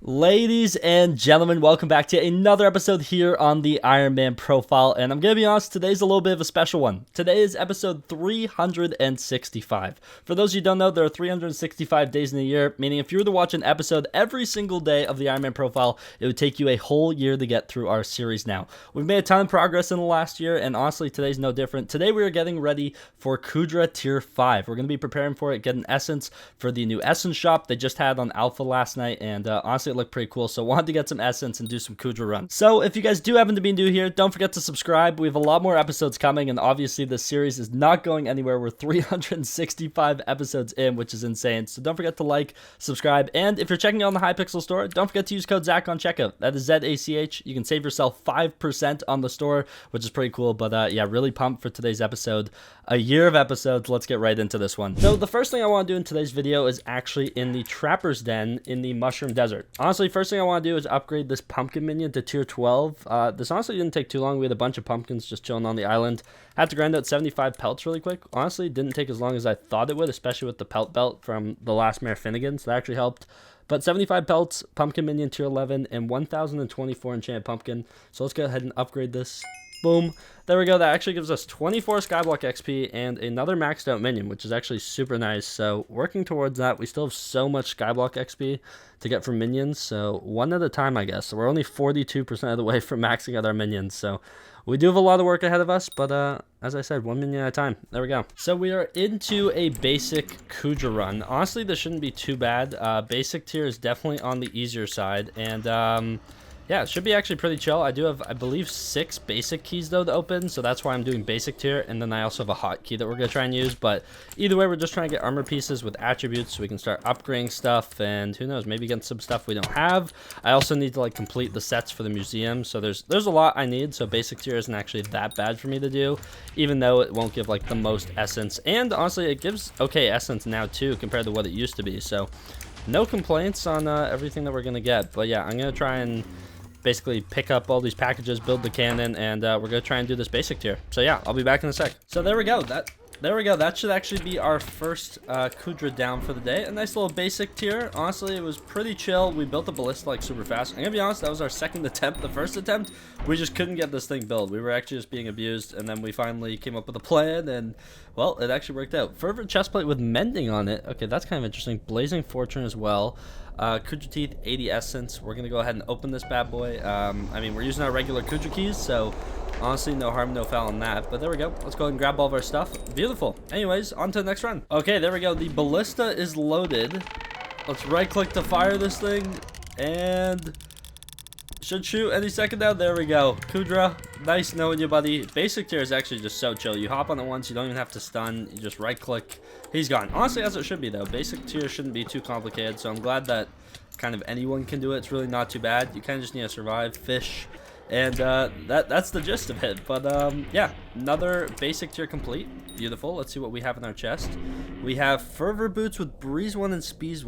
Ladies and gentlemen, welcome back to another episode here on the Ironman profile. And I'm going to be honest, today's a little bit of a special one. Today is episode 365. For those of you who don't know, there are 365 days in a year, meaning if you were to watch an episode every single day of the Ironman profile, it would take you a whole year to get through our series now. We've made a ton of progress in the last year, and honestly, today's no different. Today we are getting ready for Kuudra Tier 5. We're going to be preparing for it, getting Essence for the new Essence shop they just had on Alpha last night, and honestly, it looked pretty cool, so wanted to get some Essence and do some Kuudra runs. So if you guys do happen to be new here, don't forget to subscribe. We have a lot more episodes coming, and obviously this series is not going anywhere. We're 365 episodes in, which is insane, so don't forget to like, subscribe, and if you're checking out on the Hypixel store, don't forget to use code Zach on checkout. That is ZACH. You can save yourself 5% on the store, which is pretty cool, but yeah, really pumped for today's episode. A year of episodes. Let's get right into this one. So the first thing I want to do in today's video is actually in the Trapper's Den in the Mushroom Desert. Honestly, first thing I want to do is upgrade this pumpkin minion to tier 12. This honestly didn't take too long. We had a bunch of pumpkins just chilling on the island. Had to grind out 75 pelts really quick. Honestly, didn't take as long as I thought it would, especially with the pelt belt from the last Mayor Finnegan, so that actually helped. But 75 pelts, pumpkin minion tier 11, and 1024 enchanted pumpkin. So let's go ahead and upgrade this. Boom. There we go. That actually gives us 24 Skyblock XP and another maxed out minion, which is actually super nice. So working towards that, we still have so much Skyblock XP to get from minions. So one at a time, I guess. So we're only 42% of the way from maxing out our minions. So we do have a lot of work ahead of us, but as I said, one minion at a time. There we go. So we are into a basic Kuudra run. Honestly, this shouldn't be too bad. Basic tier is definitely on the easier side, and yeah, it should be actually pretty chill. I do have, I believe, 6 basic keys, though, to open, so that's why I'm doing basic tier, and then I also have a hot key that we're going to try and use, but either way, we're just trying to get armor pieces with attributes so we can start upgrading stuff, and who knows, maybe get some stuff we don't have. I also need to, like, complete the sets for the museum, so there's a lot I need, so basic tier isn't actually that bad for me to do, even though it won't give, like, the most essence, and honestly, it gives okay essence now, too, compared to what it used to be, so no complaints on everything that we're going to get, but yeah, I'm going to try and basically pick up all these packages, build the cannon, and we're gonna try and do this basic tier. So yeah, I'll be back in a sec. So there we go. That should actually be our first Kuudra down for the day. A nice little basic tier. Honestly, it was pretty chill. We built the ballista like super fast. I'm gonna be honest, that was our second attempt. The first attempt, we just couldn't get this thing built. We were actually just being abused, and then we finally came up with a plan, and well, it actually worked out. Fervent chestplate with mending on it. Okay, that's kind of interesting. Blazing fortune as well. Kuudra teeth, 80 essence. We're gonna go ahead and open this bad boy. I mean, we're using our regular Kuudra keys, so honestly, no harm, no foul on that. But there we go. Let's go ahead and grab all of our stuff. Beautiful. Anyways, on to the next run. Okay, there we go. The ballista is loaded. Let's right-click to fire this thing, and should shoot any second now. There we go. Kuudra, nice knowing you, buddy. Basic tier is actually just so chill. You hop on it once, you don't even have to stun. You just right-click. He's gone. Honestly, as it should be, though. Basic tier shouldn't be too complicated, so I'm glad that kind of anyone can do it. It's really not too bad. You kind of just need to survive, fish, and that's the gist of it. But yeah, another basic tier complete. Beautiful. Let's see what we have in our chest. We have Fervor Boots with Breeze 1 and Speed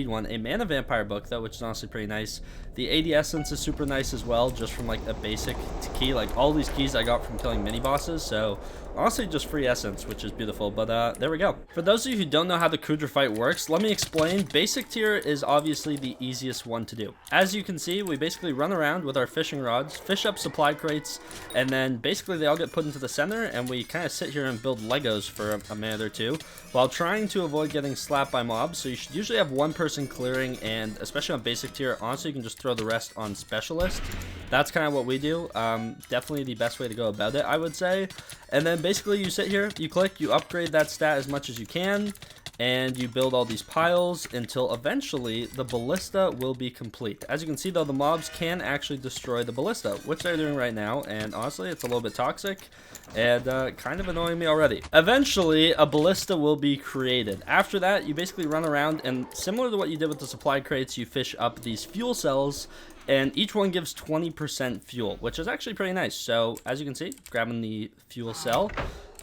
1. A Mana Vampire book, though, which is honestly pretty nice. The 80 Essence is super nice as well, just from, like, a basic key. Like, all these keys I got from killing mini-bosses, so honestly, just free essence, which is beautiful. But there we go. For those of you who don't know how the Kuudra fight works, let me explain. Basic tier is obviously the easiest one to do. As you can see, we basically run around with our fishing rods, fish up supply crates, and then basically they all get put into the center, and we kind of sit here and build Legos for a minute or two, while trying to avoid getting slapped by mobs. So you should usually have one person clearing, and especially on basic tier, honestly, you can just throw the rest on specialist. That's kind of what we do. Definitely the best way to go about it, I would say. And then basically you sit here, you click, you upgrade that stat as much as you can, and you build all these piles until eventually the ballista will be complete. As you can see, though, the mobs can actually destroy the ballista, which they're doing right now, and honestly, it's a little bit toxic and kind of annoying me already. Eventually, a ballista will be created. After that, you basically run around, and similar to what you did with the supply crates, you fish up these fuel cells, and each one gives 20% fuel, which is actually pretty nice. So, as you can see, grabbing the fuel cell,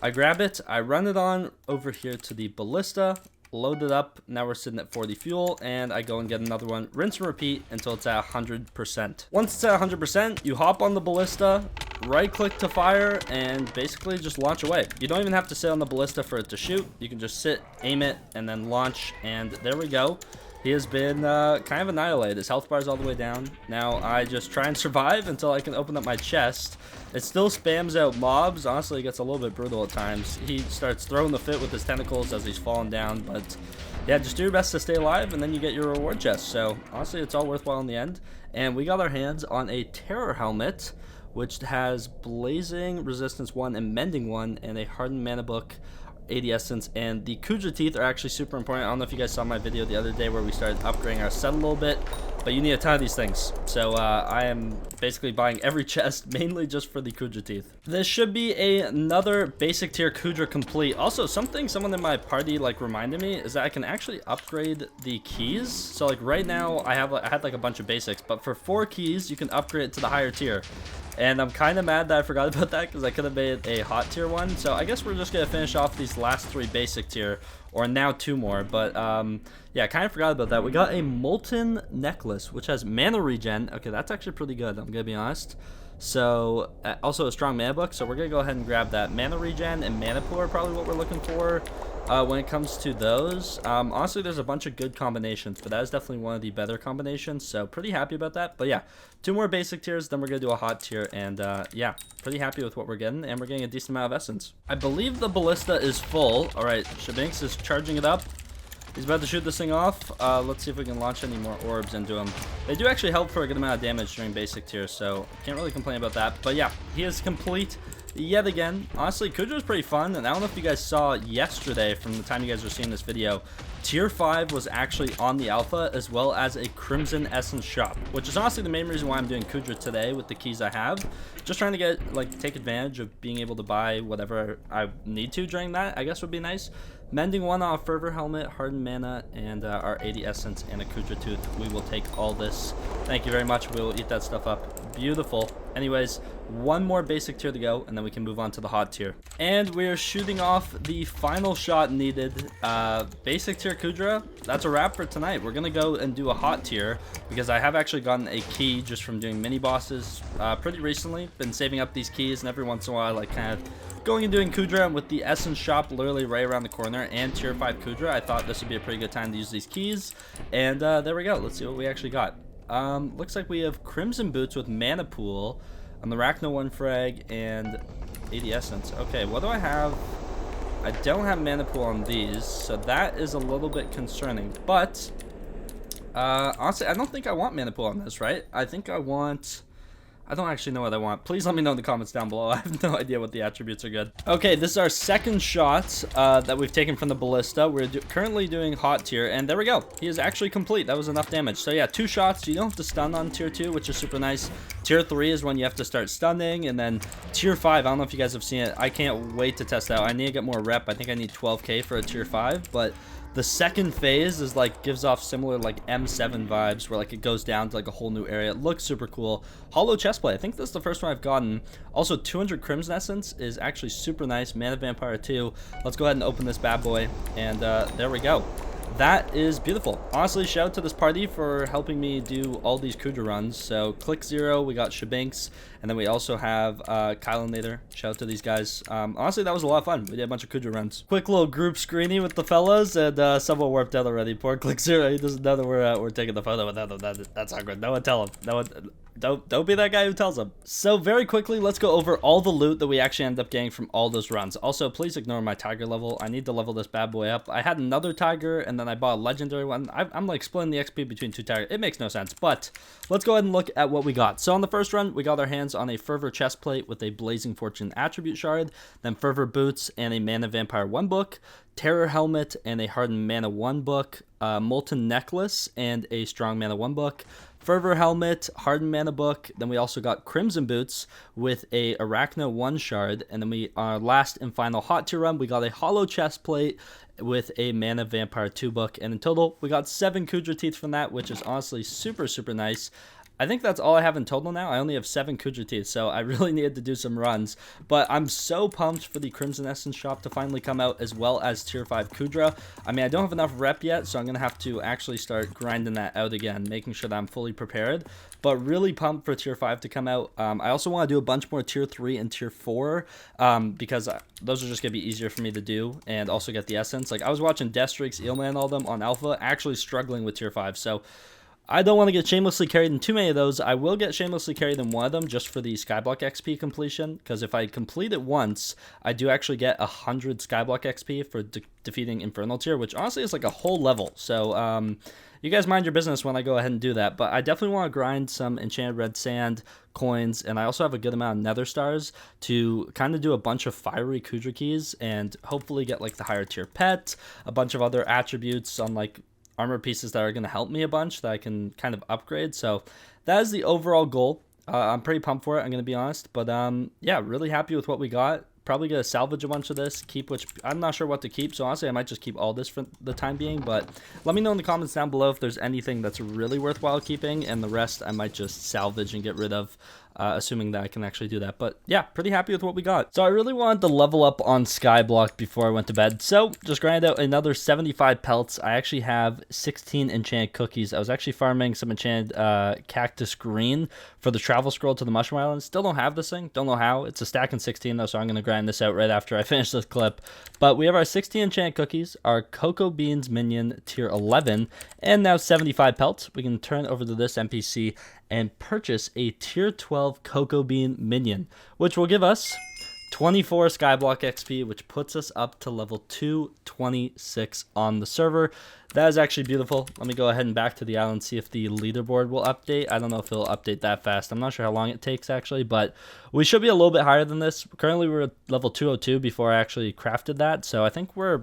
I grab it, I run it on over here to the ballista, load it up, now we're sitting at 40 fuel, and I go and get another one, rinse and repeat until it's at 100%. Once it's at 100%, you hop on the ballista, right click to fire, and basically just launch away. You don't even have to sit on the ballista for it to shoot. You can just sit, aim it, and then launch, and there we go. he has been kind of annihilated. His health bar is all the way down. Now I just try and survive until I can open up my chest. It still spams out mobs. Honestly, it gets a little bit brutal at times. He starts throwing the fit with his tentacles as he's falling down, but yeah, just do your best to stay alive, and then you get your reward chest. So honestly, it's all worthwhile in the end. And we got our hands on a Terror Helmet, which has Blazing, Resistance 1, and Mending 1, and a Hardened Mana Book, 80 Essence, and the Kuudra Teeth are actually super important. I don't know if you guys saw my video the other day where we started upgrading our set a little bit, but you need a ton of these things. So I am basically buying every chest mainly just for the Kuudra Teeth. This should be another basic tier Kuudra complete. Also, something someone in my party like reminded me is that I can actually upgrade the keys. So like right now I had like a bunch of basics, but for 4 keys you can upgrade it to the higher tier. And I'm kind of mad that I forgot about that because I could have made a hot tier one. So I guess we're just going to finish off these last 3 basic tier, or now 2 more. But yeah, I kind of forgot about that. We got a Molten Necklace, which has mana regen. Okay, that's actually pretty good, I'm going to be honest. So also a strong mana book, so we're going to go ahead and grab that. Mana regen and mana pool are probably what we're looking for when it comes to those. Honestly, there's a bunch of good combinations, but that is definitely one of the better combinations, so pretty happy about that. But yeah, 2 more basic tiers, then we're going to do a hot tier, and yeah, pretty happy with what we're getting, and we're getting a decent amount of essence. I believe the ballista is full. All right, Shabinks is charging it up. He's about to shoot this thing off. Let's see if we can launch any more orbs into him. They do actually help for a good amount of damage during basic tier, so can't really complain about that. But yeah, he is complete yet again. Honestly, Kuudra was pretty fun, and I don't know if you guys saw yesterday from the time you guys were seeing this video, Tier 5 was actually on the alpha, as well as a Crimson Essence shop, which is honestly the main reason why I'm doing Kuudra today with the keys I have. Just trying to get, like, take advantage of being able to buy whatever I need to during that, I guess would be nice. Mending 1 on a Fervor Helmet, Hardened Mana, and our 80 Essence and a Kuudra Tooth. We will take all this. Thank you very much. We will eat that stuff up. Beautiful. Anyways, 1 more basic tier to go, and then we can move on to the hot tier. And we're shooting off the final shot needed. Basic tier Kuudra, that's a wrap for tonight. We're going to go and do a hot tier, because I have actually gotten a key just from doing mini bosses pretty recently. Been saving up these keys, and every once in a while, like, kind of going and doing Kuudra, and with the Essence shop literally right around the corner and tier 5 Kuudra, I thought this would be a pretty good time to use these keys. And there we go. Let's see what we actually got. Looks like we have Crimson Boots with Mana Pool on the Arachno 1 frag and 80 Essence. Okay, what do I have? I don't have Mana Pool on these, so that is a little bit concerning. But honestly, I don't think I want Mana Pool on this, right? I think I want... I don't actually know what I want. Please let me know in the comments down below. I have no idea what the attributes are good. Okay, this is our second shot that we've taken from the ballista. We're currently doing hot tier, and there we go. He is actually complete. That was enough damage. So yeah, 2 shots. You don't have to stun on tier 2, which is super nice. Tier 3 is when you have to start stunning, and then tier 5, I don't know if you guys have seen it. I can't wait to test out. I need to get more rep. I think I need 12k for a tier 5, but the second phase is like gives off similar like M7 vibes, where like it goes down to like a whole new area. It looks super cool. Hollow chestplate, I think that's the first one I've gotten. Also 200 Crimson Essence is actually super nice. Mana Vampire 2. Let's go ahead and open this bad boy, and there we go. That is beautiful. Honestly, shout out to this party for helping me do all these Kuudra runs. So Click Zero, we got Shabinks, and then we also have Kylinator. Shout out to these guys. Honestly, that was a lot of fun. We did a bunch of Kuudra runs. Quick little group screeny with the fellas, and someone warped out already. Poor Click Zero, he doesn't know that we're taking the photo without them. That's awkward. No one tell him. No one. Don't be that guy who tells them. So very quickly, let's go over all the loot that we actually ended up getting from all those runs. Also, please ignore my tiger level. I need to level this bad boy up. I had another tiger, and then I bought a legendary one. I'm like splitting the XP between 2 tigers. It makes no sense, but let's go ahead and look at what we got. So on the first run, we got our hands on a Fervor chestplate with a Blazing Fortune attribute shard, then Fervor boots and a Mana Vampire 1 book, Terror Helmet and a Hardened Mana 1 book, Molten Necklace and a Strong Mana 1 book, Fervor Helmet, Hardened Mana book. Then we also got Crimson Boots with a Arachno 1 shard. And then our last and final hot tier run, we got a Hollow Chestplate with a Mana Vampire 2 book. And in total, we got 7 Kuudra Teeth from that, which is honestly super, super nice. I think that's all I have in total now. I only have 7 Kuudra teeth, so I really needed to do some runs. But I'm so pumped for the Crimson Essence shop to finally come out, as well as tier 5 Kuudra. I mean, I don't have enough rep yet, so I'm going to have to actually start grinding that out again, making sure that I'm fully prepared. But really pumped for tier 5 to come out. I also want to do a bunch more tier 3 and tier 4 because those are just going to be easier for me to do, and also get the essence. Like, I was watching Deathstreaks, Eelman, all them on alpha, actually struggling with tier 5, so I don't want to get shamelessly carried in too many of those. I will get shamelessly carried in one of them just for the Skyblock XP completion, because if I complete it once, I do actually get 100 Skyblock XP for defeating Infernal tier, which honestly is like a whole level. So you guys mind your business when I go ahead and do that, but I definitely want to grind some enchanted red sand coins, and I also have a good amount of nether stars to kind of do a bunch of fiery Kuudra keys and hopefully get like the higher tier pet, a bunch of other attributes on like armor pieces that are going to help me a bunch that I can kind of upgrade. So that is the overall goal. I'm pretty pumped for it, I'm going to be honest. But yeah, really happy with what we got. Probably going to salvage a bunch of this, keep which I'm not sure what to keep. So honestly, I might just keep all this for the time being. But let me know in the comments down below if there's anything that's really worthwhile keeping. And the rest I might just salvage and get rid of. Assuming that I can actually do that. But yeah, pretty happy with what we got. So I really wanted to level up on Skyblock before I went to bed. So just grinded out another 75 pelts. I actually have 16 enchanted cookies. I was actually farming some enchanted cactus green for the travel scroll to the Mushroom Island. Still don't have this thing. Don't know how. It's a stack in 16 though, so I'm going to grind this out right after I finish this clip. But we have our 16 enchanted cookies, our cocoa beans minion tier 11, and now 75 pelts. We can turn over to this NPC and purchase a tier 12 cocoa bean minion, which will give us 24 Skyblock XP, which puts us up to level 226 on the server. That is actually beautiful. Let me go ahead and back to the island, see if the leaderboard will update. I don't know if it'll update that fast. I'm not sure how long it takes actually, but we should be a little bit higher than this. Currently we're at level 202 before I actually crafted that, so I think we're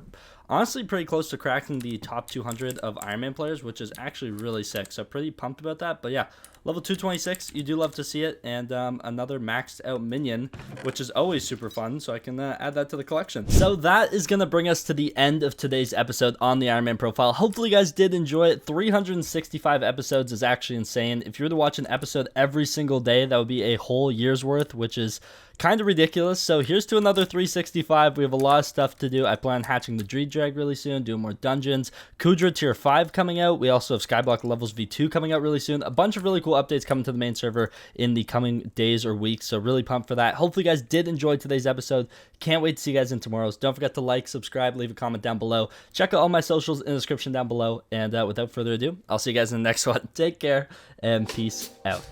honestly pretty close to cracking the top 200 of Ironman players, which is actually really sick. So pretty pumped about that. But yeah, level 226, you do love to see it. And another maxed out minion, which is always super fun. So I can add that to the collection. So that is going to bring us to the end of today's episode on the Ironman profile. Hopefully you guys did enjoy it. 365 episodes is actually insane. If you were to watch an episode every single day, that would be a whole year's worth, which is kind of ridiculous. So here's to another 365. We have a lot of stuff to do. I plan on hatching the Dreed Drag really soon, doing more dungeons. Kuudra tier 5 coming out. We also have Skyblock levels V2 coming out really soon. A bunch of really cool updates coming to the main server in the coming days or weeks. So really pumped for that. Hopefully you guys did enjoy today's episode. Can't wait to see you guys in tomorrow's. Don't forget to like, subscribe, leave a comment down below. Check out all my socials in the description down below. And without further ado, I'll see you guys in the next one. Take care and peace out.